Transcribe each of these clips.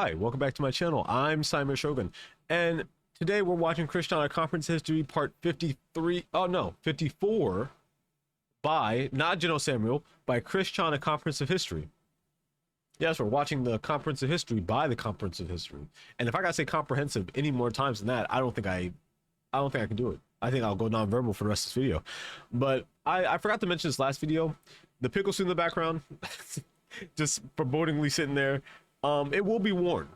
Hi, welcome back to my channel. I'm Saimir Shogun, and today we're watching Christiana Conference History Part 53, oh no, 54, by, not General Samuel, by Christiana Conference of History. Yes, we're watching the Conference of History by the Conference of History. And if I gotta say comprehensive any more times than that, I don't think I can do it. I think I'll go non-verbal for the rest of this video. But I forgot to mention this last video. The pickle suit in the background, just forebodingly sitting there. It will be worn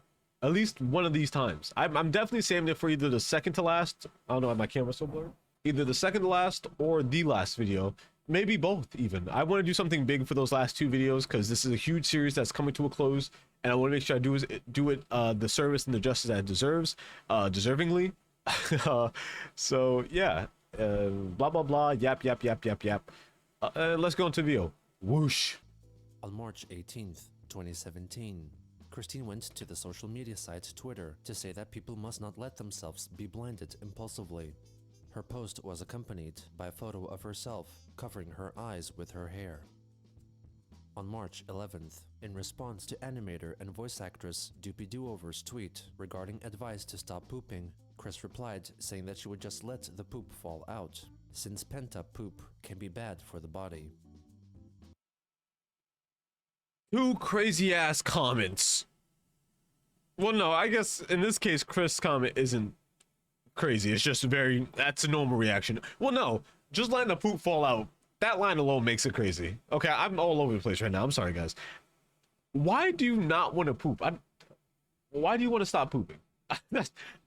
at least one of these times. I'm definitely saving it for either the second to last. I don't know, my camera's so blurred. Either the second to last or the last video. Maybe both even. I want to do something big for those last two videos because this is a huge series that's coming to a close, and I want to make sure I do it the service and the justice that it deserves, deservingly. So yeah, blah blah blah, yap. Let's go into the video. Whoosh. On March 18th, 2017, Christine went to the social media site Twitter to say that people must not let themselves be blinded impulsively. Her post was accompanied by a photo of herself covering her eyes with her hair. On March 11th, in response to animator and voice actress Doopy Doover's tweet regarding advice to stop pooping, Chris replied saying that she would just let the poop fall out, since pent-up poop can be bad for the body. Two crazy ass comments. Well, no, I guess in this case, Chris' comment isn't crazy. It's just that's a normal reaction. Well, no, just letting the poop fall out, that line alone makes it crazy. Okay, I'm all over the place right now. I'm sorry, guys. Why do you not want to poop? Why do you want to stop pooping?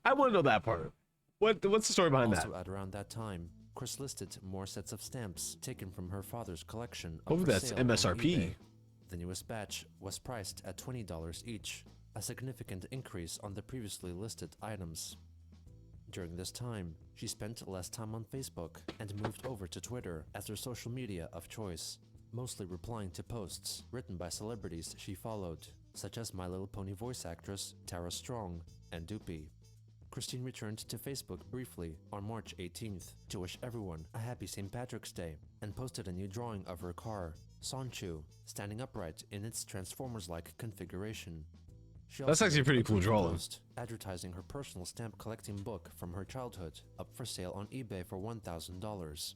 I want to know that part. What's the story behind that? Also, at around that time, Chris listed more sets of stamps taken from her father's collection. Oh, that's MSRP. The newest batch was priced at $20 each, a significant increase on the previously listed items. During this time, she spent less time on Facebook and moved over to Twitter as her social media of choice, mostly replying to posts written by celebrities she followed, such as My Little Pony voice actress Tara Strong and Doopy. Christine returned to Facebook briefly on March 18th to wish everyone a happy St. Patrick's Day and posted a new drawing of her car, Sonchu, standing upright in its Transformers-like configuration. That's actually a pretty cool drawing. Post advertising her personal stamp collecting book from her childhood, up for sale on eBay for $1,000.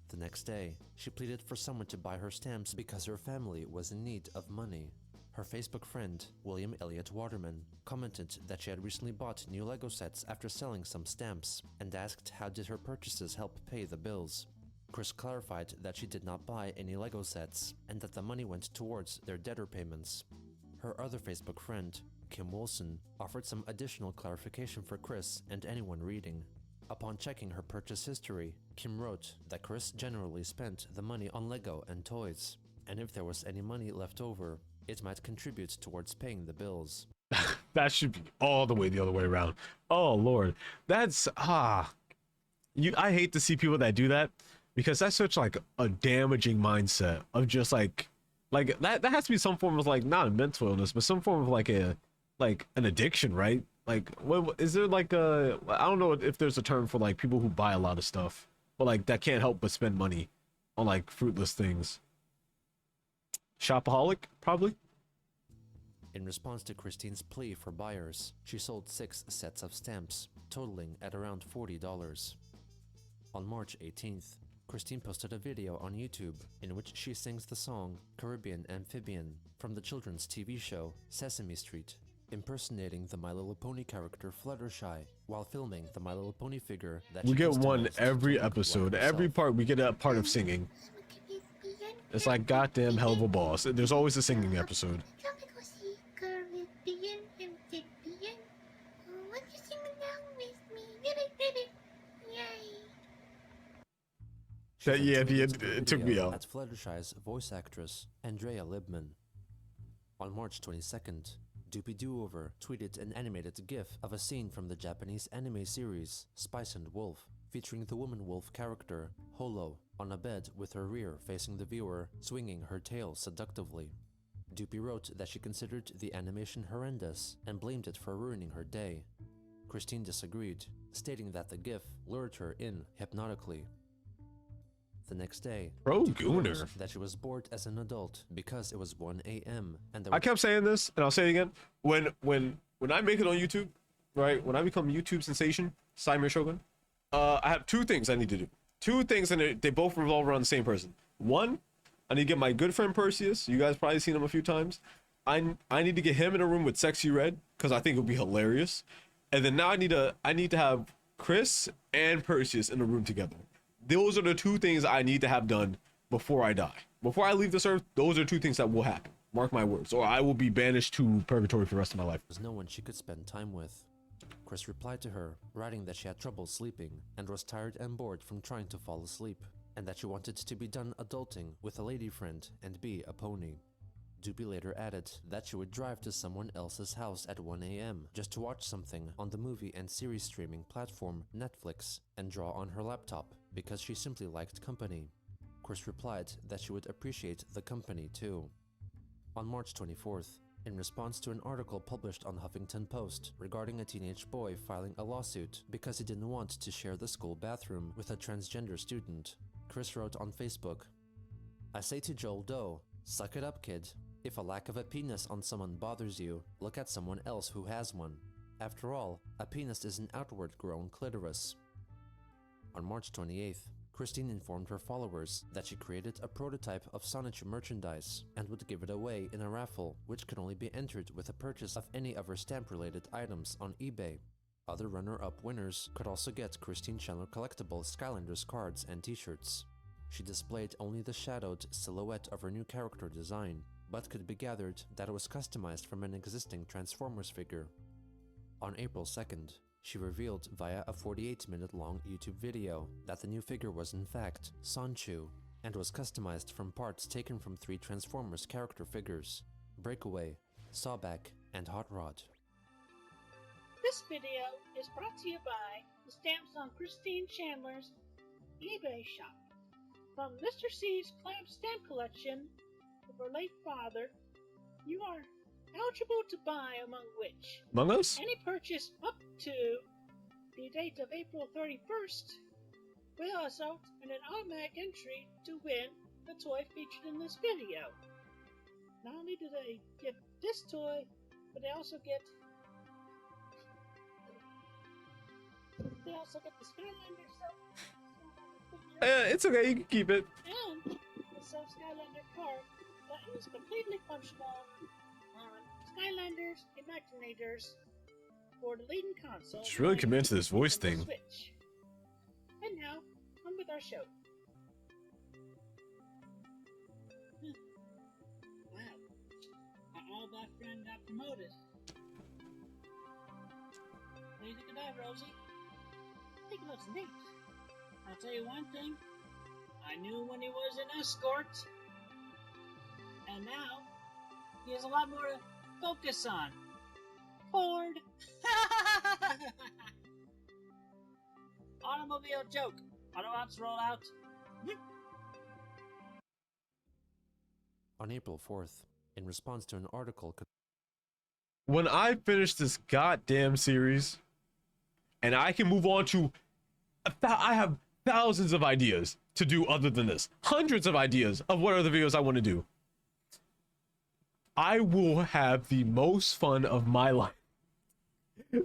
The next day, she pleaded for someone to buy her stamps because her family was in need of money. Her Facebook friend, William Elliott Waterman, commented that she had recently bought new Lego sets after selling some stamps, and asked how did her purchases help pay the bills. Chris clarified that she did not buy any Lego sets, and that the money went towards their debtor payments. Her other Facebook friend, Kim Wilson, offered some additional clarification for Chris and anyone reading. Upon checking her purchase history, Kim wrote that Chris generally spent the money on Lego and toys, and if there was any money left over, it might contribute towards paying the bills. That should be all the way the other way around. Oh Lord, that's I hate to see people that do that, because that's such like a damaging mindset of just like that has to be some form of like, not a mental illness, but some form of like an addiction, right? Like, what is there like I don't know if there's a term for like people who buy a lot of stuff, but like that can't help but spend money on like fruitless things. Shopaholic, probably. In response to Christine's plea for buyers, she sold 6 sets of stamps, totaling at around $40. On March 18th, Christine posted a video on YouTube in which she sings the song Caribbean Amphibian from the children's TV show Sesame Street, impersonating the My Little Pony character Fluttershy while filming the My Little Pony figure that we get one every episode. Every part we get a part of singing. It's like goddamn hell of a boss. There's always a singing episode. It took me out. At Fluttershy's voice actress, Andrea Libman. On March 22nd, Doopy Doover tweeted an animated GIF of a scene from the Japanese anime series Spice and Wolf, featuring the woman wolf character, Holo, on a bed with her rear facing the viewer, swinging her tail seductively. Doopy wrote that she considered the animation horrendous and blamed it for ruining her day. Christine disagreed, stating that the GIF lured her in hypnotically. The next day, Pro Doopy wrote Gooner. that she was bored as an adult because it was 1 a.m. and there I was kept saying this, and I'll say it again. When I make it on YouTube, right? When I become YouTube sensation, Saimir Shogun, I have two things I need to do. Two things, and they both revolve around the same person. One, I need to get my good friend Perseus. You guys probably seen him a few times. I need to get him in a room with Sexy Red because I think it would be hilarious. And then now I need to have Chris and Perseus in a room together. Those are the two things I need to have done before I die. Before I leave this earth, those are two things that will happen. Mark my words, or I will be banished to purgatory for the rest of my life. no one she could spend time with. Chris replied to her, writing that she had trouble sleeping and was tired and bored from trying to fall asleep, and that she wanted to be done adulting with a lady friend and be a pony. Doopy later added that she would drive to someone else's house at 1 a.m. just to watch something on the movie and series streaming platform Netflix and draw on her laptop because she simply liked company. Chris replied that she would appreciate the company too. On March 24th, in response to an article published on Huffington Post regarding a teenage boy filing a lawsuit because he didn't want to share the school bathroom with a transgender student, Chris wrote on Facebook, "I say to Joel Doe, suck it up, kid. If a lack of a penis on someone bothers you, look at someone else who has one. After all, a penis is an outward-grown clitoris." On March 28th, Christine informed her followers that she created a prototype of Sonichu merchandise and would give it away in a raffle, which could only be entered with a purchase of any of her stamp-related items on eBay. Other runner-up winners could also get Christine Chandler collectible Skylanders cards and t-shirts. She displayed only the shadowed silhouette of her new character design, but could be gathered that it was customized from an existing Transformers figure. On April 2nd, she revealed via a 48-minute-long YouTube video that the new figure was in fact Sonchu and was customized from parts taken from 3 Transformers character figures: Breakaway, Sawback, and Hot Rod. This video is brought to you by the stamps on Christine Chandler's eBay shop. From Mr. C's clamp stamp collection of her late father, you are eligible to buy among which Among Us? any purchase up to the date of April 31st will result in an automatic entry to win the toy featured in this video. Not only do they get this toy, but they also get the Skylander figure It's okay, you can keep it. and the Skylander card that is completely functional on Skylanders Imaginators for the leading console. Just really committed to this voice thing. Switch. And now, on with our show. Wow, our all black friend got promoted. What do you think of that, Rosie? I think it looks neat. I'll tell you one thing. I knew when he was an escort, and now he has a lot more to focus on. Ford. Automobile joke. Autobots roll out. On April 4th, in response to an article When I finish this goddamn series, and I can move on to, I have thousands of ideas to do other than this. Hundreds of ideas of what other videos I want to do. I will have the most fun of my life.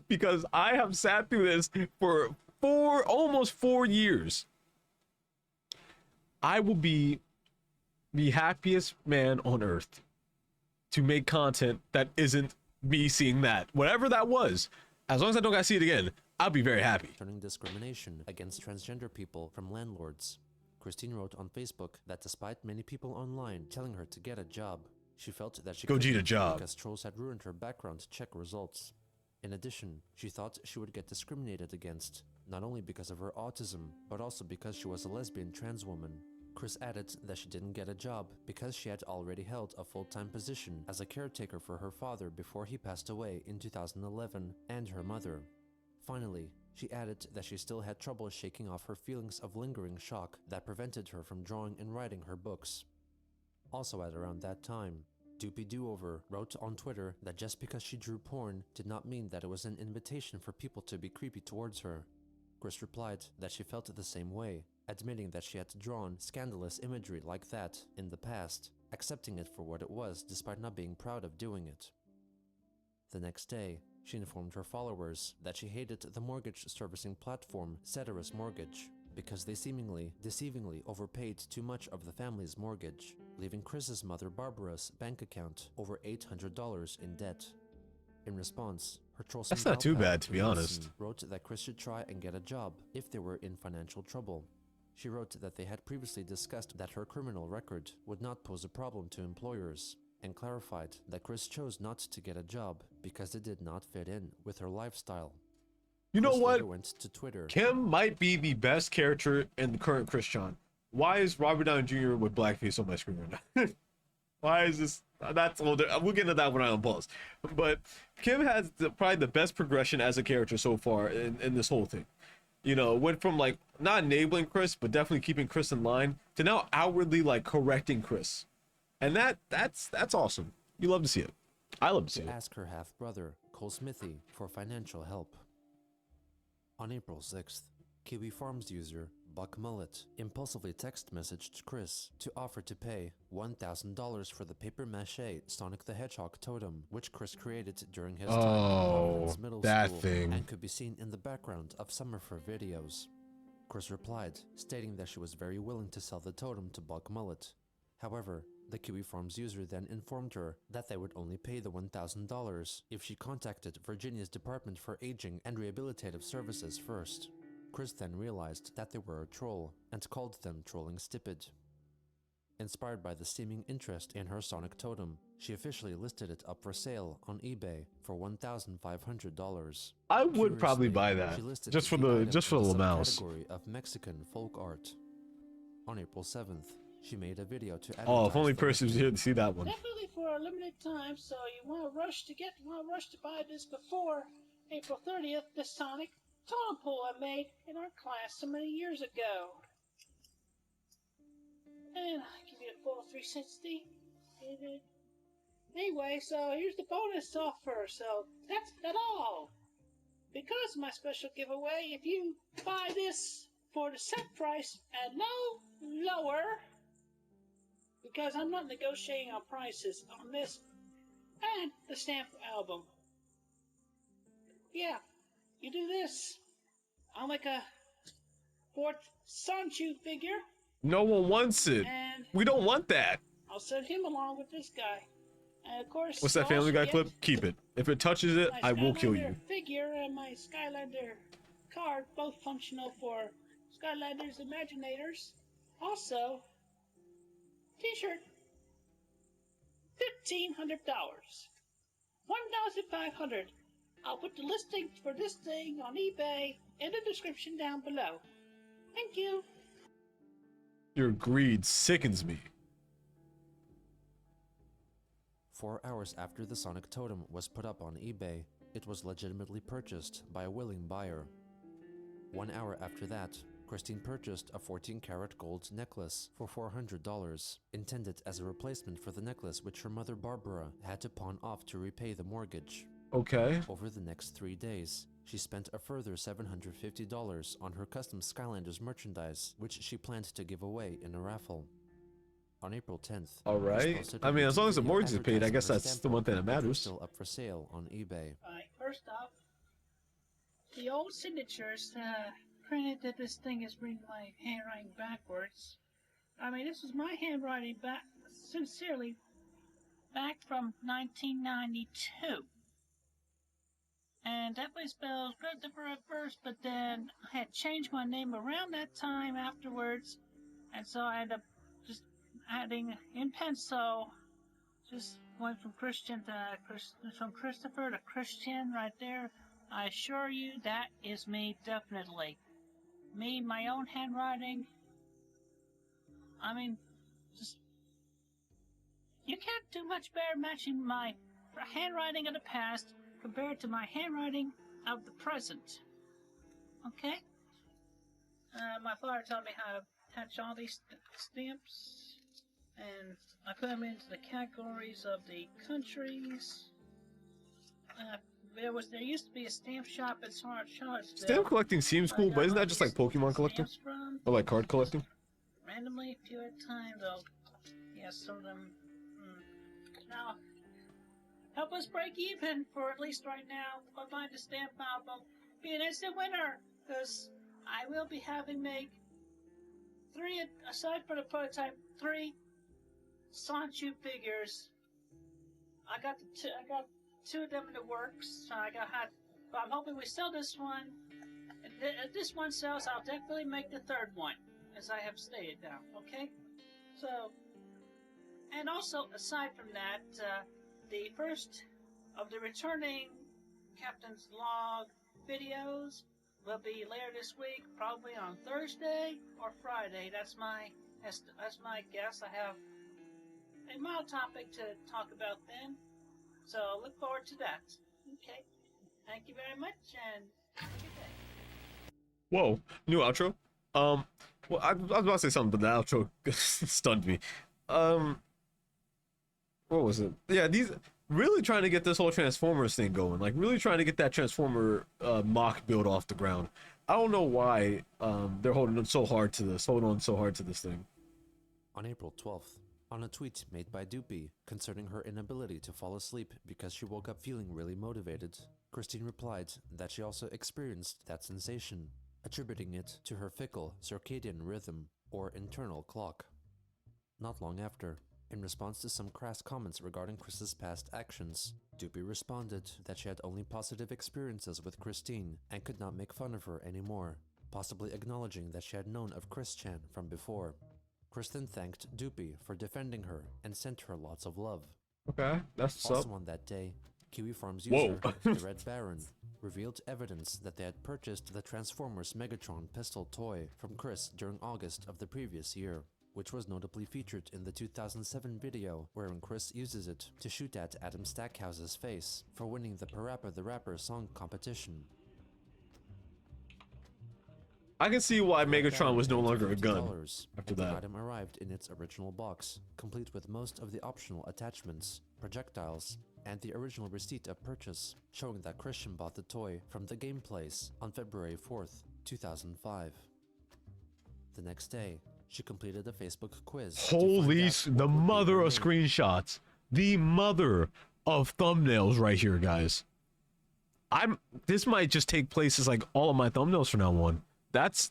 Because I have sat through this for almost 4 years. I will be the happiest man on earth to make content that isn't me seeing that. Whatever that was. As long as I don't gotta see it again, I'll be very happy. concerning discrimination against transgender people from landlords. Christine wrote on Facebook that despite many people online telling her to get a job, she felt that she Go couldn't get a job. because trolls had ruined her background check results. In addition, she thought she would get discriminated against, not only because of her autism, but also because she was a lesbian trans woman. Chris added that she didn't get a job because she had already held a full-time position as a caretaker for her father before he passed away in 2011 and her mother. Finally, she added that she still had trouble shaking off her feelings of lingering shock that prevented her from drawing and writing her books. Also at around that time, Doopy Doover wrote on Twitter that just because she drew porn did not mean that it was an invitation for people to be creepy towards her. Chris replied that she felt the same way, admitting that she had drawn scandalous imagery like that in the past, accepting it for what it was despite not being proud of doing it. The next day, she informed her followers that she hated the mortgage servicing platform Ceteris Mortgage because they seemingly, deceivingly overpaid too much of the family's mortgage, leaving Chris's mother Barbara's bank account over $800 in debt. In response, her trolsome That's not too pal bad, to be honest. Listen wrote that Chris should try and get a job if they were in financial trouble. She wrote that they had previously discussed that her criminal record would not pose a problem to employers, and clarified that Chris chose not to get a job because it did not fit in with her lifestyle. You know Chris what? later went to Twitter. Kim might be the best character in the current Christian. Why is Robert Downey Jr. with blackface on my screen right now? Why is this? That's older. We'll get into that when I unpause. But Kim has probably the best progression as a character so far in this whole thing. You know, went from like not enabling Chris, but definitely keeping Chris in line, to now outwardly like correcting Chris. And that's awesome. You love to see it. I love to see To it. ask her half-brother, Cole Smithy, for financial help. On April 6th, Kiwi Farms user Buck Mullet impulsively text messaged Chris to offer to pay $1,000 for the papier-mâché Sonic the Hedgehog totem, which Chris created during his time in Providence Middle that School thing. and could be seen in the background of some of her videos. Chris replied, stating that she was very willing to sell the totem to Buck Mullet. However, the Kiwi Farms user then informed her that they would only pay the $1,000 if she contacted Virginia's Department for Aging and Rehabilitative Services first. Chris then realized that they were a troll and called them trolling stupid. Inspired by the seeming interest in her Sonic totem, she officially listed it up for sale on eBay for $1,500. I would probably Curiously, buy that she listed just for the the item just for in the mouse. subcategory of Mexican folk art. On April 7th, she made a video to Oh, if advertise only the Percy was listing. here to see that one. Definitely for a limited time, so you want to rush to buy this before April 30th, the Sonic totem pole I made in our class so many years ago. And I'll give you a full 360. Anyway, so here's the bonus offer. So that's not all. Because of my special giveaway, if you buy this for the set price and no lower, because I'm not negotiating on prices on this and the stamp album. Yeah, you do this. I'll make a fourth Sanchu figure, No one wants it. and We don't want that. I'll send him along with this guy. And of course, What's that you'll Family also Guy get clip? Keep it. If it touches it, my I will kill you. Skylander figure and my Skylander card, both functional for Skylanders Imaginators. Also, T-shirt, $1,500, $1,500. I'll put the listing for this thing on eBay in the description down below. Thank you. Your greed sickens me. 4 hours after the Sonic totem was put up on eBay, it was legitimately purchased by a willing buyer. 1 hour after that, Christine purchased a 14-karat gold necklace for $400, intended as a replacement for the necklace which her mother Barbara had to pawn off to repay the mortgage. Okay. Over the next 3 days, she spent a further $750 on her custom Skylanders merchandise, which she planned to give away in a raffle. On April 10th, All Chris right. posted I a mean, as long as the video mortgage is paid, I advertising guess her that's stamp the one thing that book, which was matters. still up for sale on eBay. Alright, first off, the old signatures printed that this thing is reading my handwriting backwards. I mean, this is my handwriting sincerely, back from 1992. And definitely spells Christopher at first, but then I had changed my name around that time afterwards, and so I ended up just adding in pencil, just went from Christian to from Christopher to Christian right there. I assure you that is me, definitely. Me, my own handwriting. I mean, just you can't do much better matching my handwriting of the past compared to my handwriting of the present. Okay? My father taught me how to attach all these stamps, and I put them into the categories of the countries. there used to be a stamp shop in Charlottesville. Stamp collecting seems cool, but isn't that just like Pokemon collecting? Or like card collecting? Randomly, a few at a time, though. Yeah, some of them. Now, help us break even for at least right now. I'll find a stamp album. Be an instant winner, because I will be having made 3, aside from the prototype, 3 Sanchu figures. I got 2 of them in the works. But I'm hoping we sell this one. If this one sells, I'll definitely make the 3rd one, as I have stated now. Okay? So, and also aside from that, the first of the returning Captain's Log videos will be later this week, probably on Thursday or Friday. That's my guess. I have a mild topic to talk about then, so look forward to that. Okay, thank you very much, and have a good day. Whoa, new outro. Well, I was about to say something, but the outro stunned me. What was it? Yeah, these really trying to get this whole Transformers thing going, like really trying to get that Transformer mock build off the ground. I don't know why they're holding on so hard to this thing. On April 12th, on a tweet made by Doopy concerning her inability to fall asleep because she woke up feeling really motivated, Christine replied that she also experienced that sensation, attributing it to her fickle circadian rhythm or internal clock. Not long after, in response to some crass comments regarding Chris's past actions, Doopy responded that she had only positive experiences with Christine and could not make fun of her anymore, possibly acknowledging that she had known of Chris-chan from before. Chris then thanked Doopy for defending her and sent her lots of love. Okay, that's what's also up. On that day, Kiwi Farms user, the Red Baron, revealed evidence that they had purchased the Transformers Megatron pistol toy from Chris during August of the previous year, which was notably featured in the 2007 video wherein Chris uses it to shoot at Adam Stackhouse's face for winning the Parappa the Rapper song competition. I can see why Megatron was no longer a gun after that. The item arrived in its original box, complete with most of the optional attachments, projectiles, and the original receipt of purchase, showing that Christian bought the toy from the game place on February 4th, 2005. The next day, she completed a Facebook quiz. Holy, the mother of screenshots. The mother of thumbnails right here, guys. This might just take place as like all of my thumbnails from now on. That's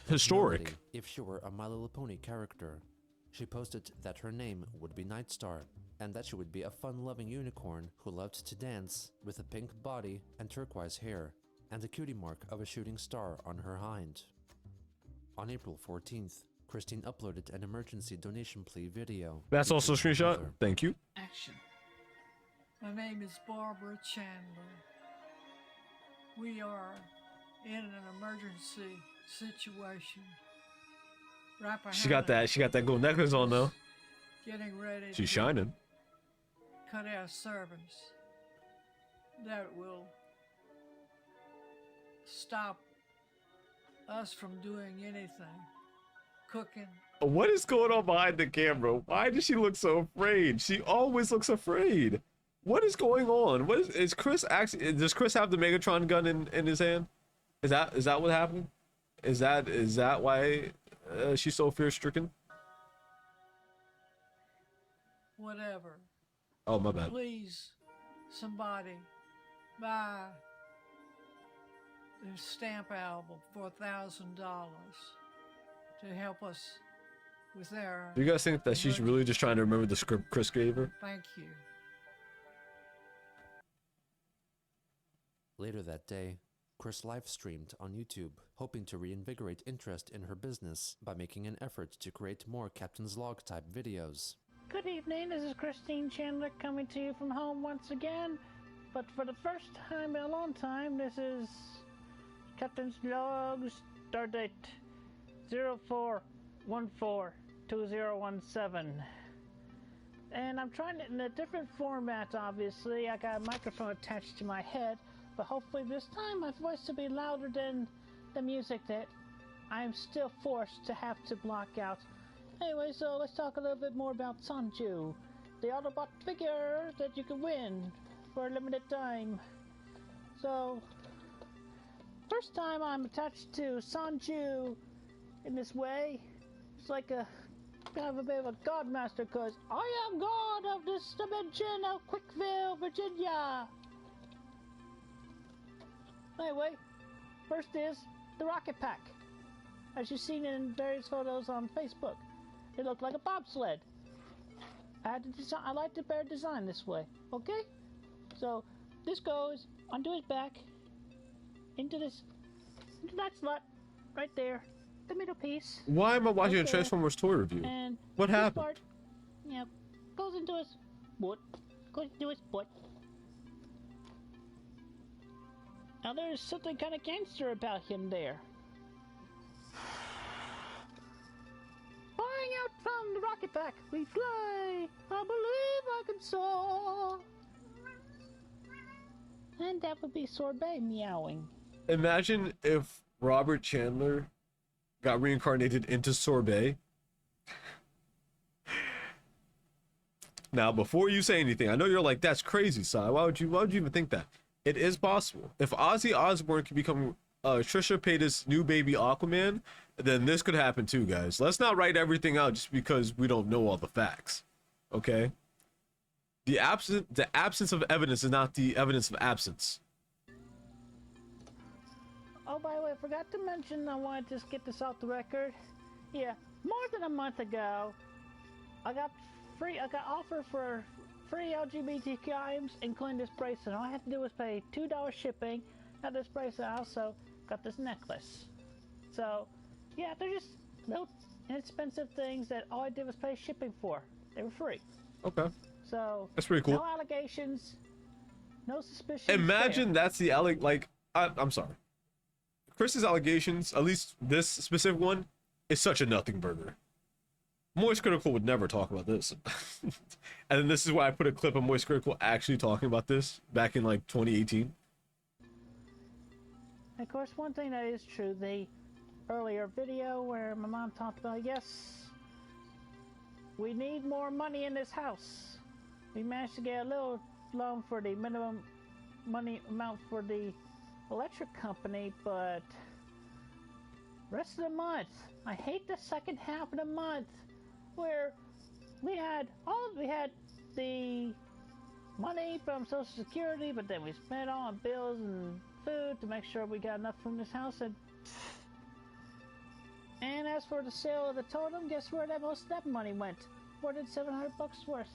historic. If she were a My Little Pony character, she posted that her name would be Nightstar, and that she would be a fun-loving unicorn who loved to dance with a pink body and turquoise hair, and a cutie mark of a shooting star on her hind. On April 14th, Christine uploaded an emergency donation plea video. That's also a screenshot. Thank you. Action. My name is Barbara Chandler. We are in an emergency situation. Right behind She got that gold necklace on though. Getting ready. She's shining. Cut our service. That will stop us from doing anything. Cooking. What is going on behind the camera? Why does she look so afraid? She always looks afraid. What is going on? What is Chris actually? Does Chris have the Megatron gun in his hand? Is that what happened? Is that why she's so fear-stricken? Whatever. Oh, my bad. Please, somebody, buy the stamp album for $1,000 to help us with their. Do you guys think that she's really just trying to remember the script Chris gave her? Thank you. Later that day, Chris live-streamed on YouTube, hoping to reinvigorate interest in her business by making an effort to create more Captain's Log type videos. Good evening, this is Christine Chandler coming to you from home once again. But for the first time in a long time, this is Captain's Log Stardate 04142017. And I'm trying it in a different format, obviously. I got a microphone attached to my head, but hopefully this time my voice will be louder than the music that I'm still forced to have to block out. Anyway, so let's talk a little bit more about Sanju, the Autobot figure that you can win for a limited time. So, first time I'm attached to Sanju in this way. It's like a kind of a bit of a god master, cause I am god of this dimension of Quickville, Virginia. Anyway, first is the rocket pack. As you've seen in various photos on Facebook, it looked like a bobsled. I had to design. I like the better design this way. Okay, so this goes onto his back, into that slot, right there, the middle piece. Why am I watching a Okay. Transformers toy review? And What this happened? part, goes into his butt. Goes into his butt. Now there's something kind of gangster about him there. Flying out from the rocket pack, we fly. I believe I can soar. And that would be Sorbet meowing. Imagine if Robert Chandler got reincarnated into Sorbet. Now, before you say anything, I know you're like, that's crazy, Si. Why would you even think that? It is possible. If Ozzy Osbourne can become Trisha Paytas' new baby Aquaman, then this could happen too, guys. Let's not write everything out just because we don't know all the facts. Okay? The absence of evidence is not the evidence of absence. Oh, by the way, I forgot to mention, I wanted to just get this off the record. Yeah, more than a month ago, I got offered for free LGBTQ items, including this bracelet. All I had to do was pay $2 shipping. Got this bracelet. I also got this necklace. So, yeah, they're just little inexpensive things that all I did was pay shipping for. They were free. Okay. So, That's pretty cool. no allegations, no suspicions. Imagine that's the I'm sorry. Chris's allegations, at least this specific one, is such a nothing burger. Moist Critical would never talk about this. And then this is why I put a clip of Moist Critical actually talking about this back in like 2018. Of course, one thing that is true, the earlier video where my mom talked about, yes, we need more money in this house. We managed to get a little loan for the minimum money amount for the electric company, but rest of the month, I hate the second half of the month where we had the money from Social Security, but then we spent all on bills and food to make sure we got enough from this house. And as for the sale of the totem, guess where most of that money went? More than $700 worth.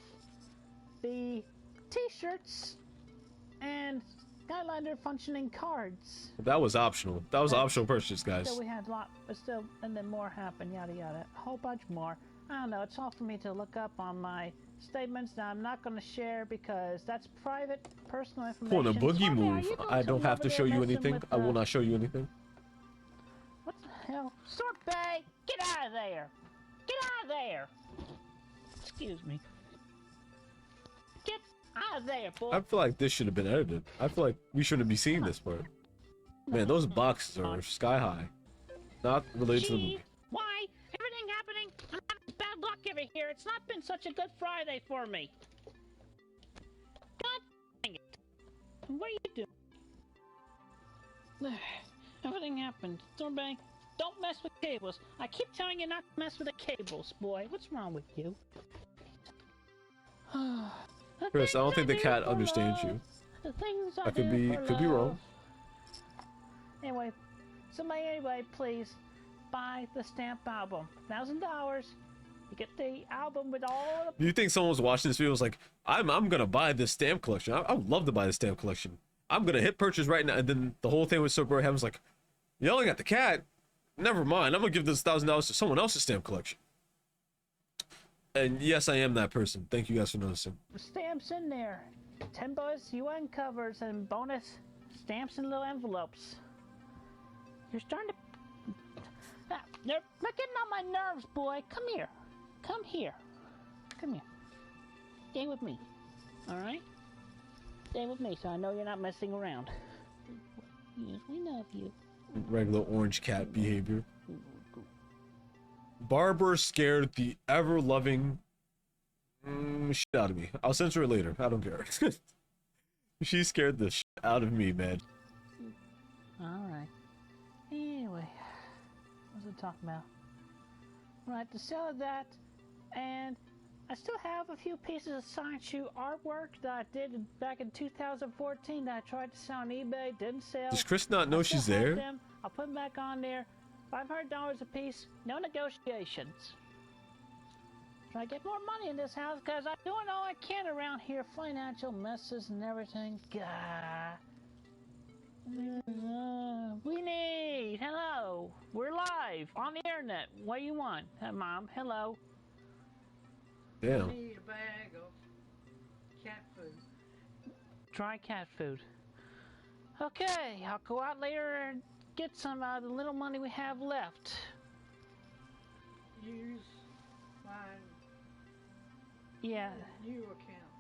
The t-shirts and Skylander functioning cards. That was optional. That was optional purchase, guys. So we had a lot, but still, and then more happened, yada yada. A whole bunch more. I don't know, it's all for me to look up on my statements that I'm not going to share because that's private, personal information. Pulling a boogie Sorbet, are move. you doing I don't something have to over show there you messing anything. with, I will not show you anything. What the hell? Sorbet, get out of there! Get out of there! Excuse me. Get out of there, boy! I feel like this should have been edited. I feel like we shouldn't be seeing this part. Man, those boxes are sky high. Not related to the Gee, movie. why? Everything happening? I'm having bad luck over here. It's not been such a good Friday for me. God dang it. What are you doing? Everything happened. Stormbank, don't mess with cables. I keep telling you not to mess with the cables, boy. What's wrong with you? The Chris, I don't things think the do cat for understands love, you. The things I could be wrong. love. Anyway, anyway, please buy the stamp album. $1,000. You get the album with all the. Do you think someone was watching this video and was like, I'm gonna buy this stamp collection. I would love to buy this stamp collection. I'm gonna hit purchase right now. And then the whole thing was so bro was like, yelling at the cat. Never mind. I'm gonna give this $1,000 to someone else's stamp collection. And yes, I am that person. Thank you guys for noticing. Stamps in there. $10 UN covers and bonus stamps in little envelopes. You're starting to. They're getting on my nerves, boy. Come here. Come here. Come here. Stay with me. Alright? Stay with me so I know you're not messing around. Yes, we love you. Regular orange cat behavior. Barber scared the ever-loving shit out of me. I'll censor it later. I don't care. She scared the shit out of me, man. Alright. Anyway, what was I talking about? Right, to sell that, and I still have a few pieces of science shoe artwork that I did back in 2014 that I tried to sell on eBay, didn't sell. Does Chris not know I still she's have there? them. I'll put them back on there. $500 a piece, no negotiations. Try to get more money in this house because I'm doing all I can around here. Financial messes and everything. God. We need. Hello. We're live on the internet. What do you want? Mom, hello. Damn. I need a bag of cat food. Try cat food. Okay, I'll go out later and get some out of the little money we have left. Use my Yeah. new account.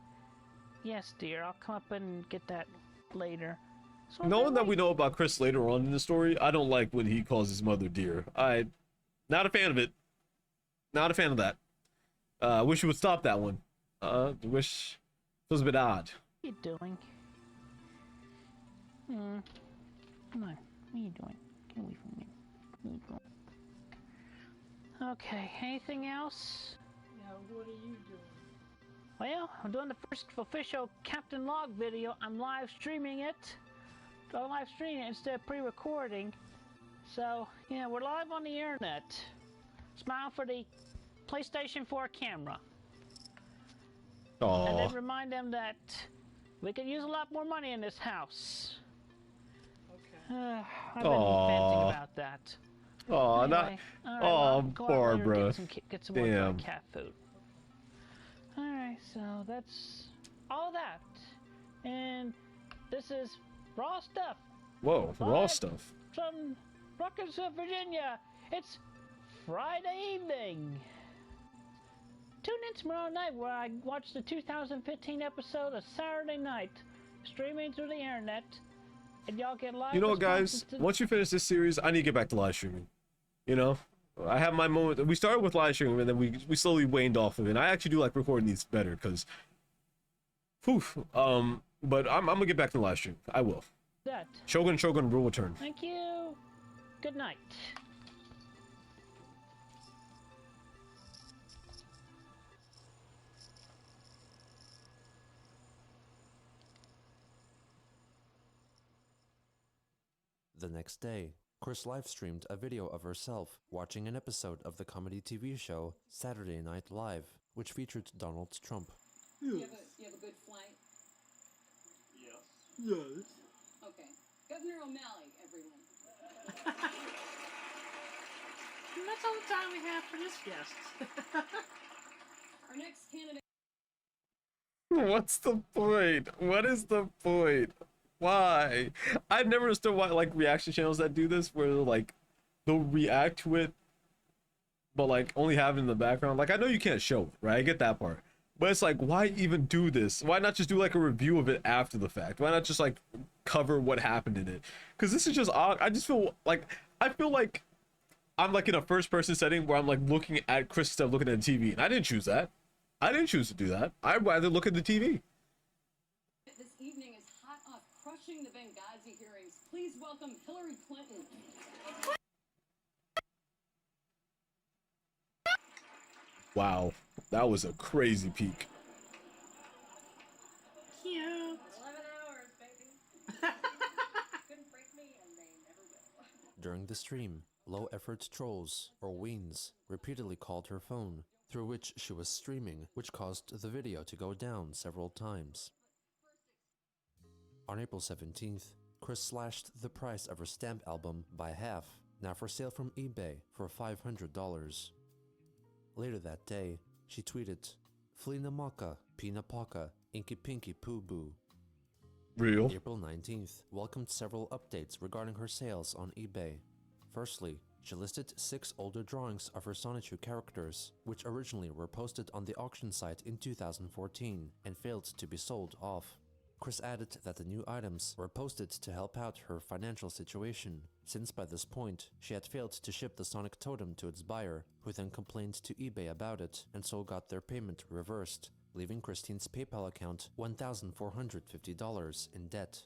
Yes, dear. I'll come up and get that later. So Knowing that we know about Chris later on in the story, I don't like when he calls his mother dear. Not a fan of it. Not a fan of that. Wish you would stop that one. Wish it was a bit odd. What are you doing? Come on. What are you doing? Get away from me. What are you doing? Okay, anything else? Now, what are you doing? Well, I'm doing the first official Captain Log video. I'm live streaming it. I'm live streaming it instead of pre-recording. So, yeah, we're live on the internet. Smile for the PlayStation 4 camera. And then Aww. remind them that we could use a lot more money in this house. Okay. I've been venting about that. Aw, not. Anyway, all right, Aw, well, go out later and Barbara. get some more Damn. dry cat food. Alright, so that's all that. And this is raw stuff Whoa, raw Live stuff. from Rutgers, Virginia. It's Friday evening. Tune in tomorrow night where I watch the 2015 episode of Saturday Night, streaming through the internet, and y'all get live. You know what, responses guys? to- Once you finish this series, I need to get back to live streaming. You know, I have my moment. We started with live streaming, and then we slowly waned off of it. And I actually do like recording these better because, but I'm gonna get back to live stream. I will. that. Shogun will return. Thank you. Good night. The next day, Chris live-streamed a video of herself watching an episode of the comedy TV show Saturday Night Live, which featured Donald Trump. You have a good flight? Yes. Okay. Governor O'Malley, everyone. And that's all the time we have for this guest. Our next candidate. What's the point? What is the point? Why? I've never understood why like reaction channels that do this, where like they'll react to it, but like only have it in the background. Like I know you can't show it, right? I get that part. But it's like, why even do this? Why not just do like a review of it after the fact? Why not just like cover what happened in it? Because this is just odd. I feel like I'm like in a first person setting where I'm like looking at Chris stuff, looking at the TV. And I didn't choose that. I didn't choose to do that. I'd rather look at the TV. This evening is hot off crushing the Benghazi hearings. Please welcome Hillary Clinton. Wow, that was a crazy peak. Cute. 11 hours, baby. Couldn't break me, and they never will. During the stream, low-effort trolls, or weens, repeatedly called her phone, through which she was streaming, which caused the video to go down several times. On April 17th, Chris slashed the price of her stamp album by half, now for sale from eBay for $500. Later that day, she tweeted, Flina Maka, Pina Paka, Inky Pinky Poo Boo. Real. April 19th welcomed several updates regarding her sales on eBay. Firstly, she listed 6 older drawings of her Sonichu characters, which originally were posted on the auction site in 2014 and failed to be sold off. Chris added that the new items were posted to help out her financial situation, since by this point she had failed to ship the Sonic Totem to its buyer, who then complained to eBay about it and so got their payment reversed, leaving Christine's PayPal account $1,450 in debt.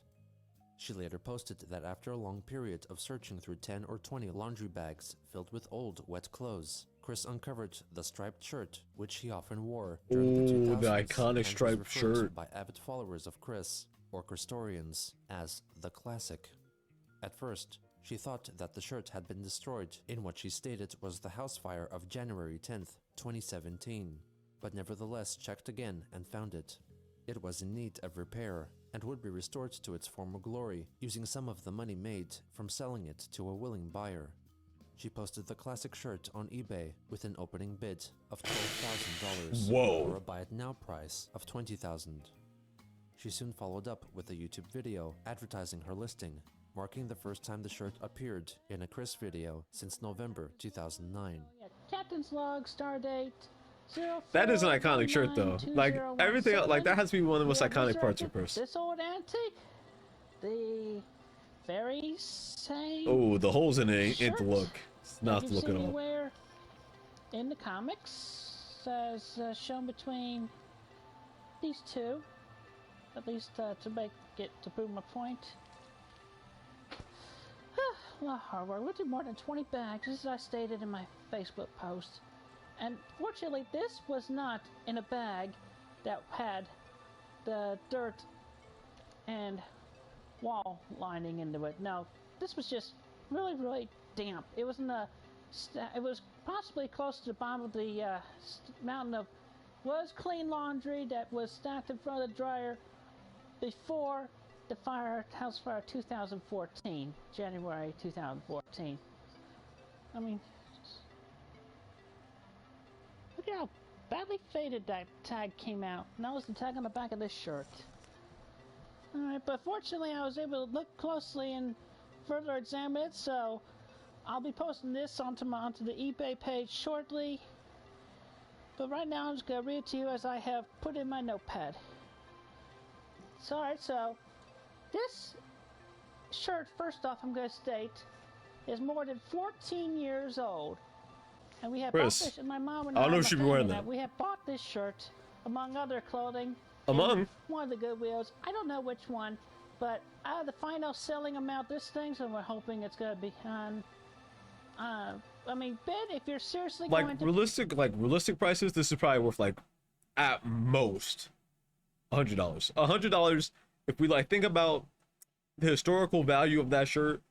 She later posted that after a long period of searching through 10 or 20 laundry bags filled with old, wet clothes, Chris uncovered the striped shirt, which he often wore during the Ooh, 2000s, the iconic and was striped referred to shirt. by avid followers of Chris, or Christorians, as the classic. At first, she thought that the shirt had been destroyed in what she stated was the house fire of January 10th, 2017, but nevertheless checked again and found it. It was in need of repair and would be restored to its former glory using some of the money made from selling it to a willing buyer. She posted the classic shirt on eBay with an opening bid of $12,000 Whoa. or a buy it now price of $20,000. She soon followed up with a YouTube video advertising her listing, marking the first time the shirt appeared in a Chris video since November 2009. Captain's log, stardate. That is an iconic shirt, though. Like, everything else, like, that has to be one of the most iconic parts of Chris. This old antique, the very same. Oh, the holes in it ain't the shirt look. It's not that the you've look at seen me all. wear in the comics, as shown between these two, at least to make it to prove my point. A lot of hard work. We did more than 20 bags, as I stated in my Facebook post. And fortunately, this was not in a bag that had the dirt and wall lining into it. No, this was just really, really damp. It was in the, it was possibly close to the bottom of the mountain of was clean laundry that was stacked in front of the dryer before the house fire 2014, January 2014. I mean, look at how badly faded that tag came out. And that was the tag on the back of this shirt. Alright, but fortunately I was able to look closely and further examine it, so I'll be posting this onto the eBay page shortly. But right now I'm just going to read it to you as I have put in my notepad. So, alright, so this shirt, first off, I'm going to state, is more than 14 years old. And we have Chris, bought this, and my mom and I don't know my if she'd be family wearing and I, that. we have bought this shirt, among other clothing. Among? in one of the Goodwills. I don't know which one, but out of the final selling amount, this thing, so we're hoping it's going to be on. I mean, Ben, if you're seriously Like going to realistic prices, this is probably worth, like, at most $100. $100. If we like think about the historical value of that shirt,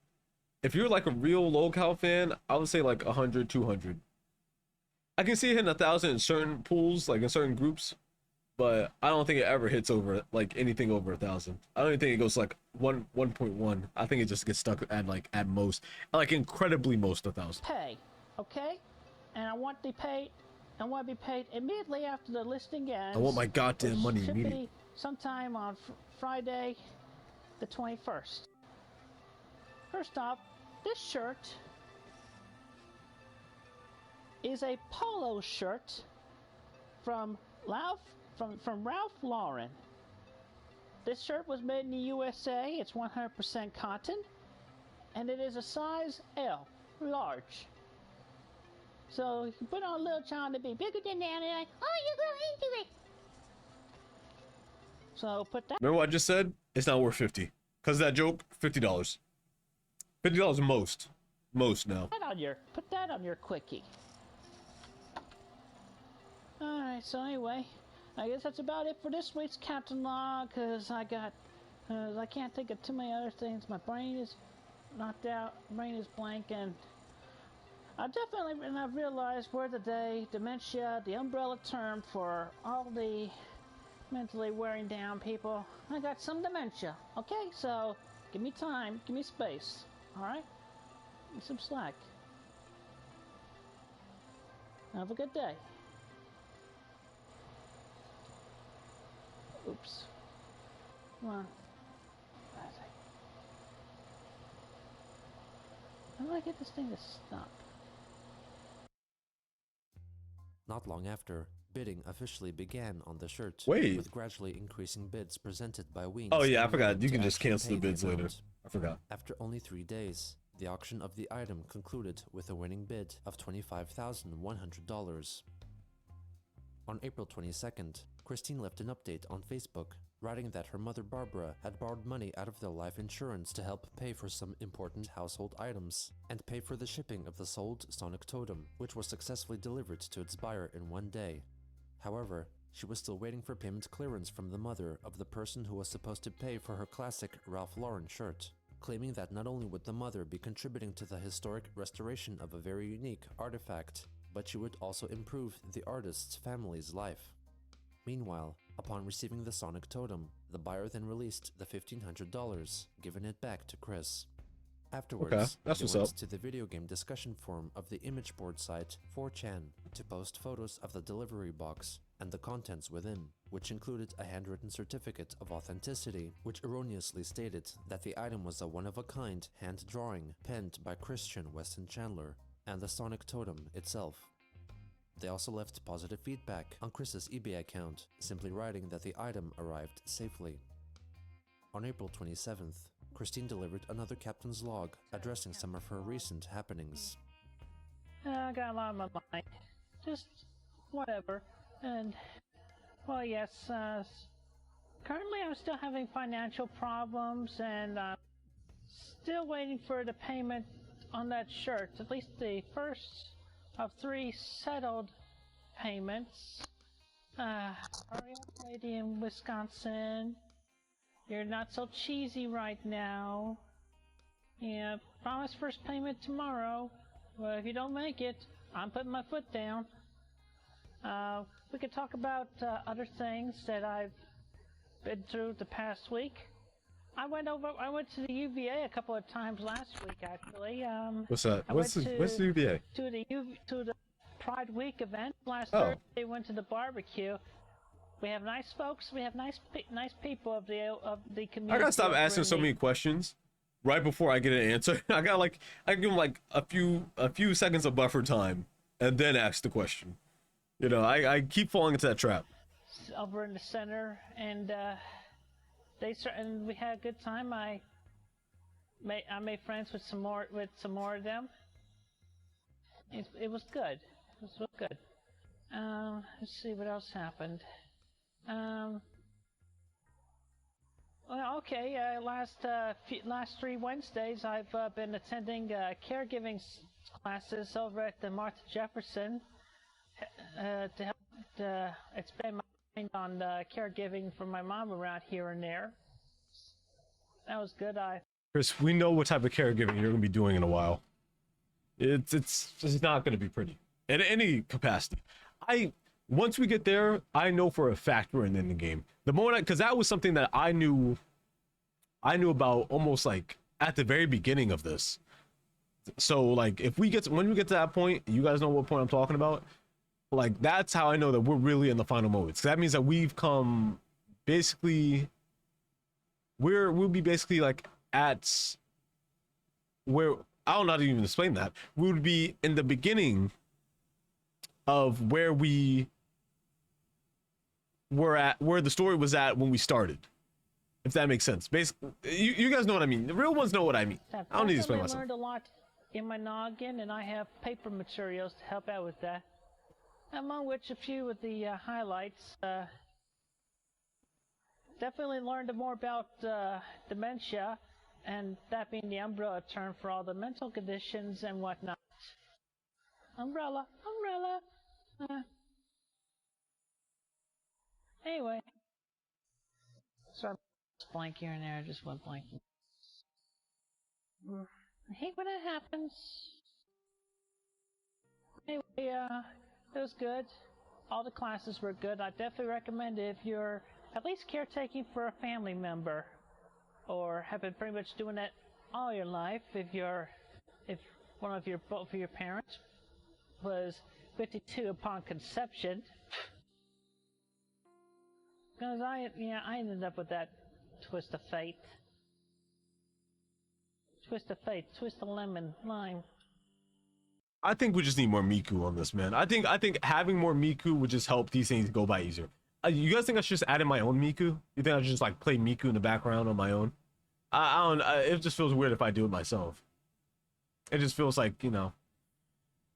if you're like a real local fan, I would say like 100, 200. I can see it hitting 1,000 in certain pools, like in certain groups, but I don't think it ever hits over like anything over 1,000. I don't even think it goes like 1.1. I think it just gets stuck at like at most, like incredibly most 1,000. pay, okay? And I want to be paid immediately after the listing ends. I want my goddamn which money should immediately. be sometime on Friday, the 21st. First off, this shirt is a polo shirt from Ralph Lauren. This shirt was made in the USA. It's 100% cotton, and it is a size L, large. So you can put on a little child to be bigger than that, and they're like, oh, you go into it. So put that Remember what I just said? It's not worth 50. Cause of that joke, $50. $50 most now. put that on your quickie. Alright, so anyway, I guess that's about it for this week's Captain Log, cause I can't think of too many other things. My brain is knocked out, brain is blank, and I've realized we're today dementia, the umbrella term for all the mentally wearing down people. I got some dementia, okay? So give me time, give me space, alright? Give me some slack. Have a good day. Oops. Come on. How do I get this thing to stop? Not long after, bidding officially began on the shirt, Wait. with gradually increasing bids presented by Wings. Oh yeah, I and forgot. willing You to can just actually cancel the pay bids later. amount. I forgot. After only 3 days, the auction of the item concluded with a winning bid of $25,100. On April 22nd, Christine left an update on Facebook, writing that her mother Barbara had borrowed money out of their life insurance to help pay for some important household items, and pay for the shipping of the sold Sonic Totem, which was successfully delivered to its buyer in one day. However, she was still waiting for payment clearance from the mother of the person who was supposed to pay for her classic Ralph Lauren shirt, claiming that not only would the mother be contributing to the historic restoration of a very unique artifact, but she would also improve the artist's family's life. Meanwhile, upon receiving the Sonic Totem, the buyer then released the $1,500, giving it back to Chris. Afterwards, Okay, that's they what's went up. to the video game discussion forum of the image board site 4chan to post photos of the delivery box and the contents within, which included a handwritten certificate of authenticity, which erroneously stated that the item was a one-of-a-kind hand drawing penned by Christian Weston Chandler, and the Sonic Totem itself. They also left positive feedback on Chris's eBay account, simply writing that the item arrived safely. On April 27th, Christine delivered another captain's log addressing some of her recent happenings. I got a lot on my mind. Just whatever. And, well, yes, currently I'm still having financial problems, and I'm still waiting for the payment on that shirt. At least the first of 3 settled payments. Hurry up, lady in Wisconsin. You're not so cheesy right now. Yeah, promise first payment tomorrow. Well, if you don't make it, I'm putting my foot down. We could talk about other things that I've been through the past week. I went to the UVA a couple of times last week, actually. What's that? What's the UVA? To the Pride Week event last Oh. Thursday. Went to the barbecue. We have nice folks. We have nice people of the community. I gotta stop over asking in so the- many questions right before I get an answer. I give them like a few seconds of buffer time and then ask the question. You know, I keep falling into that trap. over in the center, and we had a good time. I made friends with some more of them. It was good. It was real good. Let's see what else happened. Well, okay. Last 3 Wednesdays, I've been attending caregiving classes over at the Martha Jefferson to help expand my mind on caregiving for my mom around here and there. That was good. Chris, we know what type of caregiving you're gonna be doing in a while. It's just not gonna be pretty in any capacity. Once we get there, I know for a fact we're in the game. The moment, because that was something that I knew about almost like at the very beginning of this. So like when we get to that point, you guys know what point I'm talking about. Like that's how I know that we're really in the final moments. That means that we've come basically. We'll be basically like at where I don't know how to even explain that. We would be in the beginning of where we were at, where the story was at when we started. If that makes sense. Basically, you guys know what I mean. The real ones know what I mean. I don't need to explain myself. I learned a lot in my noggin, and I have paper materials to help out with that. Among which a few of the highlights. Definitely learned more about dementia, and that being the umbrella term for all the mental conditions and whatnot. Umbrella. Anyway. Sorry, blank here and there. I just went blank. I hate when that happens. Anyway, it was good. All the classes were good. I definitely recommend it if you're at least caretaking for a family member, or have been pretty much doing that all your life. If both of your parents was 52 upon conception, because I ended up with that twist of fate. Twist of lemon, lime. I think we just need more Miku on this, man. I think having more Miku would just help these things go by easier. You guys think I should just add in my own Miku? You think I should just like play Miku in the background on my own? I don't. It just feels weird if I do it myself. It just feels like, it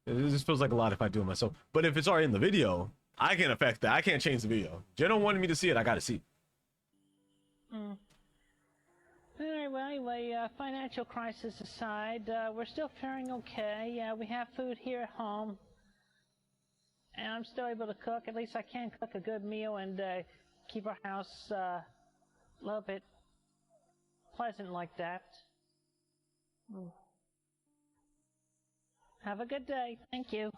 just feels like a lot if I do it myself. But if it's already in the video, I can't affect that. I can't change the video. Jenna wanted me to see it. I gotta see. Anyway, financial crisis aside, we're still faring okay. We have food here at home. And I'm still able to cook. At least I can cook a good meal and keep our house a little bit pleasant like that. Have a good day. Thank you.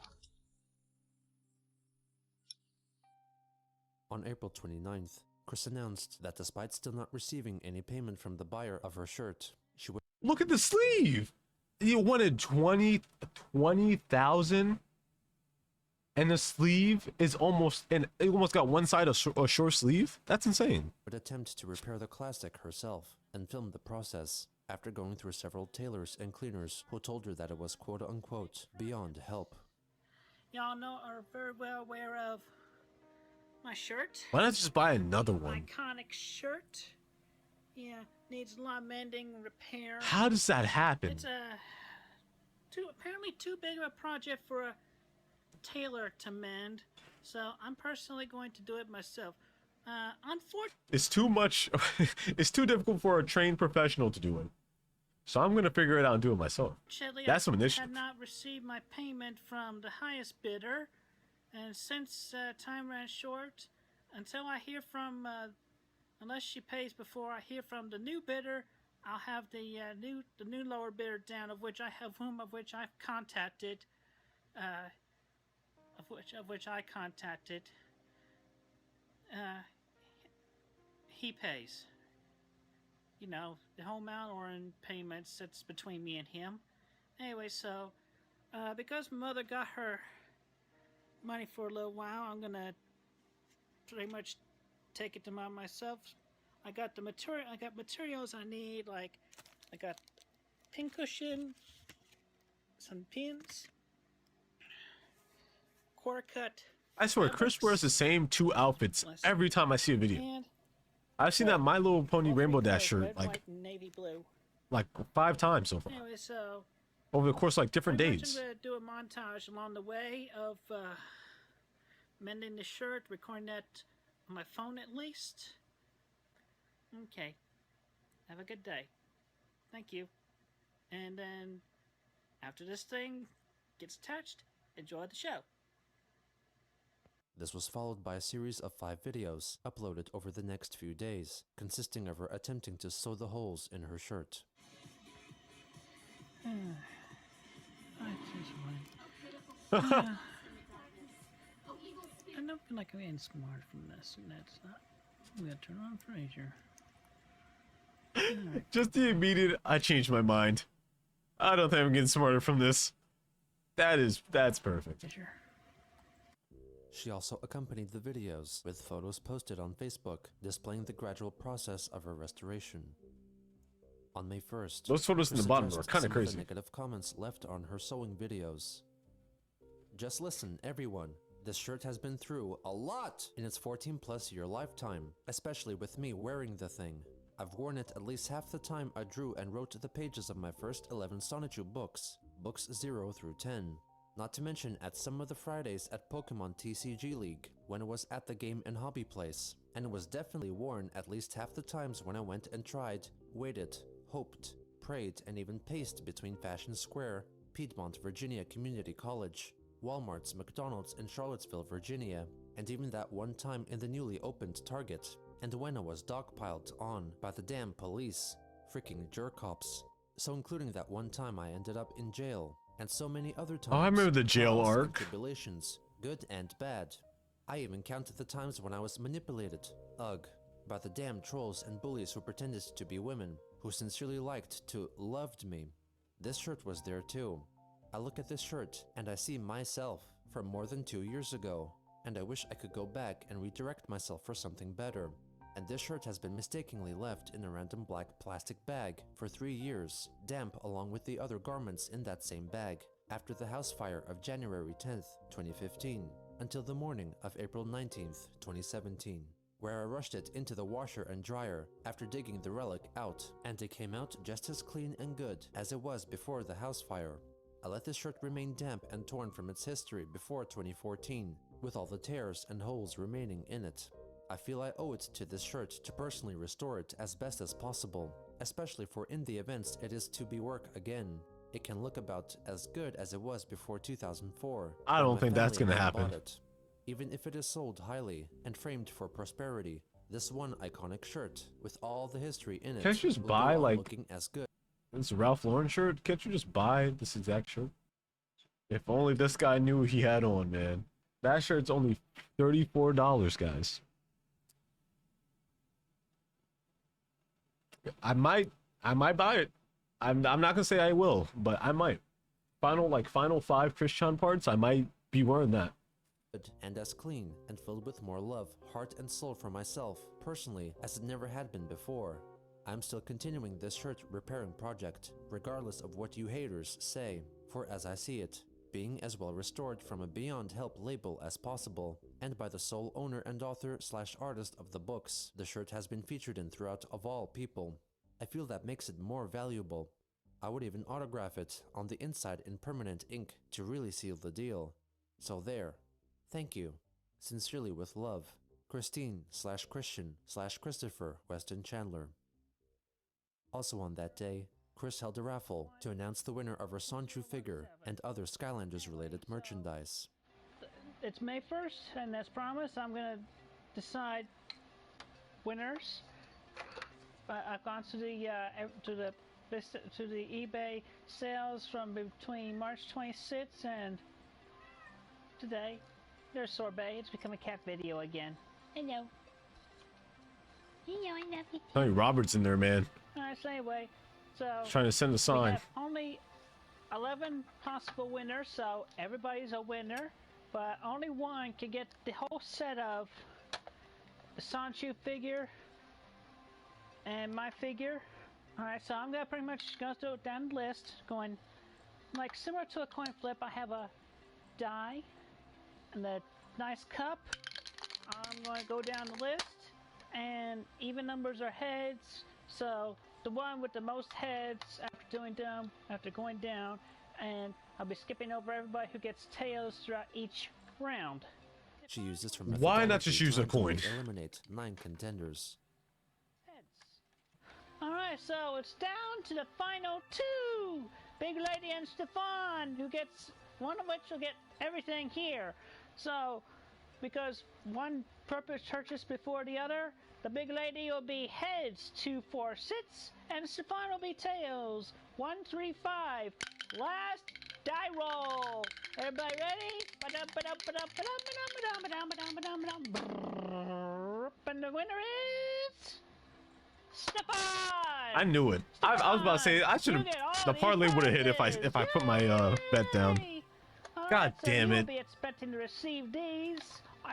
On April 29th, Chris announced that despite still not receiving any payment from the buyer of her shirt, she would Look at the sleeve. You wanted 20,000, and the sleeve is almost, and it almost got one side a short sleeve. That's insane. attempt to repair the classic herself and film the process after going through several tailors and cleaners who told her that it was quote-unquote beyond help. Y'all are very well aware of my shirt. Why not just buy another one? Iconic shirt. Yeah, needs a lot of mending, repair. How does that happen? It's apparently too big of a project for a tailor to mend, so I'm personally going to do it myself. Unfortunately, It's too much. It's too difficult for a trained professional to do it. So I'm gonna figure it out and do it myself. That's some I initiative. had not received my payment from the highest bidder, and since time ran short, until I hear from, unless she pays before I hear from the new bidder, I'll have the new lower bidder down, of which I've contacted, he pays. You know, the whole amount or in payments, it's between me and him. Anyway, so, because my mother got her money for a little while, I'm gonna pretty much take it to myself. I got materials I need, like, I got pincushion, some pins, quarter cut. I swear, Chris wears the same 2 outfits every time I see a video. And I've seen that My Little Pony Rainbow Dash shirt red, like white, and navy blue. 5 times so far Anyway, so over the course of like different pretty much days. I'm gonna do a montage along the way of mending the shirt, recording that on my phone at least. Okay. Have a good day. Thank you. And then after this thing gets attached, enjoy the show. This was followed by a series of 5 videos uploaded over the next few days, consisting of her attempting to sew the holes in her shirt. I don't feel like I'm getting smart from this, and that's not. I'm gonna turn on Frasier. Just the immediate, I changed my mind. I don't think I'm getting smarter from this. That's perfect. Frasier. She also accompanied the videos with photos posted on Facebook displaying the gradual process of her restoration. On May 1st, Those photos in Chris the bottom are addressed kind of some crazy. the negative comments left on her sewing videos. Just listen, everyone. This shirt has been through a lot in its 14+ year lifetime, especially with me wearing the thing. I've worn it at least half the time I drew and wrote the pages of my first 11 Sonichu books, books 0 through 10. Not to mention at some of the Fridays at Pokemon TCG League, when it was at the game and hobby place, and it was definitely worn at least half the times when I went and tried, waited, hoped, prayed, and even paced between Fashion Square, Piedmont, Virginia Community College, Walmart's, McDonald's in Charlottesville, Virginia, and even that one time in the newly opened Target, and when I was dogpiled on by the damn police, freaking jerk-cops, so including that one time I ended up in jail, and so many other times. Oh, I remember the jail trials and arc. tribulations, good and bad. I even counted the times when I was manipulated, by the damn trolls and bullies who pretended to be women, who sincerely liked to loved me. This shirt was there too. I look at this shirt and I see myself from more than 2 years ago, and I wish I could go back and redirect myself for something better. And this shirt has been mistakenly left in a random black plastic bag for 3 years, damp along with the other garments in that same bag, after the house fire of January 10th, 2015, until the morning of April 19th, 2017, where I rushed it into the washer and dryer after digging the relic out, and it came out just as clean and good as it was before the house fire. I let this shirt remain damp and torn from its history before 2014, with all the tears and holes remaining in it. I feel I owe it to this shirt to personally restore it as best as possible, especially for in the events it is to be work again. It can look about as good as it was before 2004. I when don't my think that's family gonna and I happen. bought it. Even if it is sold highly and framed for prosperity, this one iconic shirt, with all the history in it, Can't you just will buy, go on like, looking as good. this Ralph Lauren shirt? Can't you just buy this exact shirt? If only this guy knew what he had on, man. That shirt's only $34, guys. I might buy it. I'm not gonna say I will, but I might. Final 5 Christian parts, I might be wearing that. And as clean and filled with more love, heart and soul for myself, personally, as it never had been before. I'm still continuing this shirt repairing project, regardless of what you haters say, for as I see it, being as well restored from a Beyond Help label as possible, and by the sole owner and author / artist of the books the shirt has been featured in throughout of all people. I feel that makes it more valuable. I would even autograph it on the inside in permanent ink to really seal the deal. So there. Thank you. Sincerely with love, Christine / Christian / Christopher Weston Chandler. Also on that day, Chris held a raffle to announce the winner of her Sanchu figure and other Skylanders related merchandise. It's May 1st, and as promised, I'm going to decide winners. I've gone to the eBay sales from between March 26th and today. There's Sorbet. It's become a cat video again. Hello. Hello, I love you. Tony Roberts in there, man. Alright, so anyway, so Trying to send a we sign. have only 11 possible winners, so everybody's a winner, but only one can get the whole set of the Sanchu figure and my figure. Alright, so I'm gonna pretty much go down the list, going like similar to a coin flip. I have a die and a nice cup. I'm going to go down the list, and even numbers are heads, so the one with the most heads after going down, and I'll be skipping over everybody who gets tails throughout each round. She uses her Why not just methodology use a to coin? eliminate 9 contenders. Alright, so it's down to the final 2! Big Lady and Stefan, one of which will get everything here. So, because one purchased before the other, the Big Lady will be heads, 2, 4 sits, and Stefan will be tails, 1, 3, 5. Last die roll. Everybody ready? And the winner is Stefan. I knew it. I was about to say I should have. The parlay would have hit if I put my bet down. God So damn you'll it. be expecting to receive these,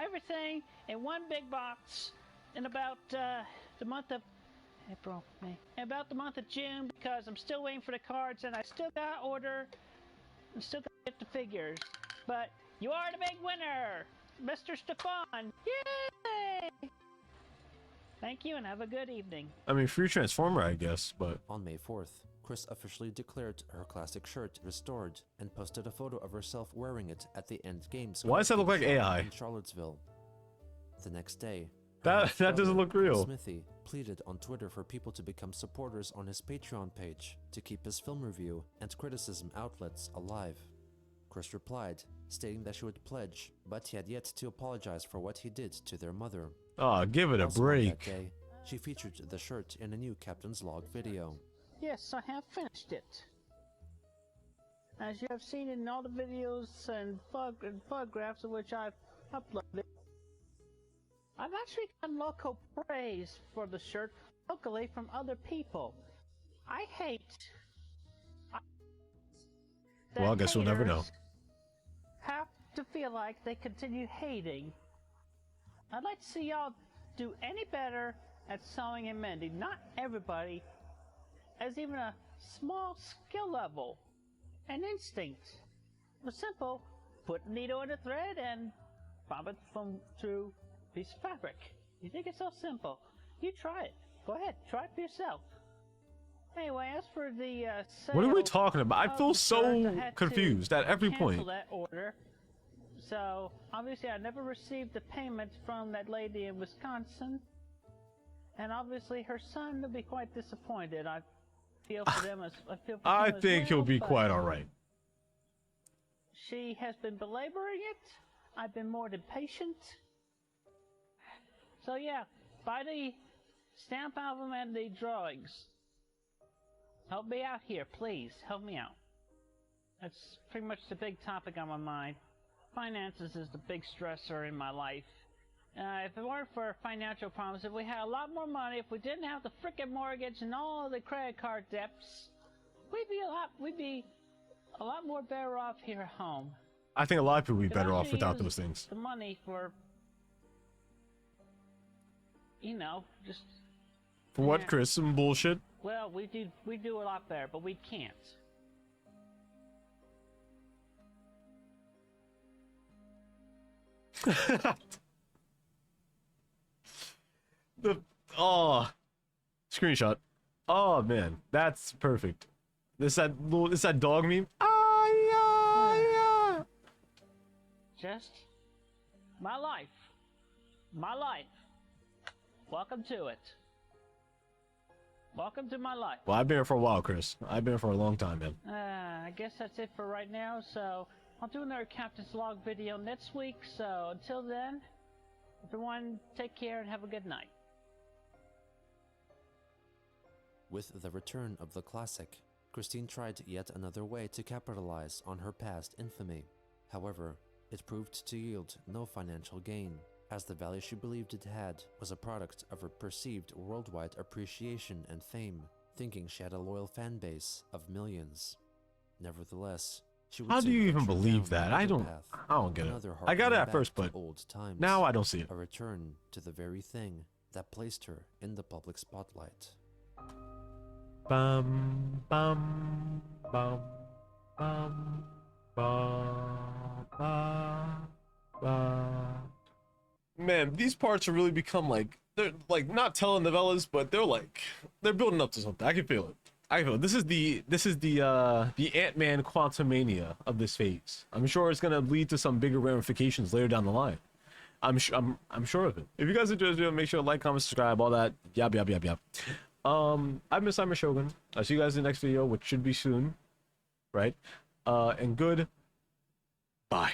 everything, in one big box in about the month of April, May, about the month of June, because I'm still waiting for the cards, and I still got to order, and still got to get the figures. But you are the big winner, Mr. Stefan. Yay! Thank you, and have a good evening. I mean, free Transformer, I guess, but On May 4th, Chris officially declared her classic shirt restored and posted a photo of herself wearing it at the End Games. Why does that look like Collective AI? in Charlottesville. The next day, that doesn't look real. Smithy pleaded on Twitter for people to become supporters on his Patreon page to keep his film review and criticism outlets alive. Chris replied, stating that she would pledge, but he had yet to apologize for what he did to their mother. Oh, give it a Also on break. that day, she featured the shirt in a new Captain's Log video. Yes, I have finished it. As you have seen in all the videos and photographs of which I've uploaded, I've actually gotten local praise for the shirt locally from other people. I hate that Well, I guess we'll never know. haters have to feel like they continue hating. I'd like to see y'all do any better at sewing and mending. Not everybody has even a small skill level and instinct. It's simple. Put a needle in a thread and bob it through a piece of fabric. You think it's so simple? You try it. Go ahead, try it for yourself. Anyway, as for the What are we sale talking about? I of feel the shirt, I so had to confused at every cancel point. that order So, obviously I never received the payment from that lady in Wisconsin. And obviously her son will be quite disappointed. I feel for them as I feel for I him as think he'll well, be but quite alright. she has been belaboring it. I've been more than patient. So yeah, buy the stamp album and the drawings. Help me out here, please. Help me out. That's pretty much the big topic on my mind. Finances is the big stressor in my life. If it weren't for financial problems, if we had a lot more money, if we didn't have the frickin' mortgage and all the credit card debts, we'd be a lot more better off here at home. I think a lot of people would be Could better off actually without use those things. The money for, you know, just For what, Yeah. Chris? Some bullshit? well, we do a lot better, but we can't. Oh, screenshot. Oh man, that's perfect. This that dog meme. Ah, yeah. Just my life. My life. Welcome to it. Welcome to my life. Well, I've been here for a while, Chris. I've been here for a long time, man. I guess that's it for right now, so I'll do another Captain's Log video next week, so until then, everyone take care and have a good night. With the return of the classic, Christine tried yet another way to capitalize on her past infamy. However, it proved to yield no financial gain, as the value she believed it had was a product of her perceived worldwide appreciation and fame, thinking she had a loyal fan base of millions. Nevertheless, she would How do soon you even venture believe down that? I another don't path, get it. another I got it harkening at first, back to but old times, now I don't see it. a return to the very thing that placed her in the public spotlight. Bum bum bum bum bum bum bum. Man, these parts have really become like they're like not telenovelas, but they're building up to something. I can feel it. I feel it. This is the Ant-Man Quantumania of this phase. I'm sure it's gonna lead to some bigger ramifications later down the line. I'm sure of it. If you guys enjoyed this video, make sure to like, comment, subscribe, all that. Yab yab yab yab. I've been Saimir Shogun. I'll see you guys in the next video, which should be soon, right? And good. Bye.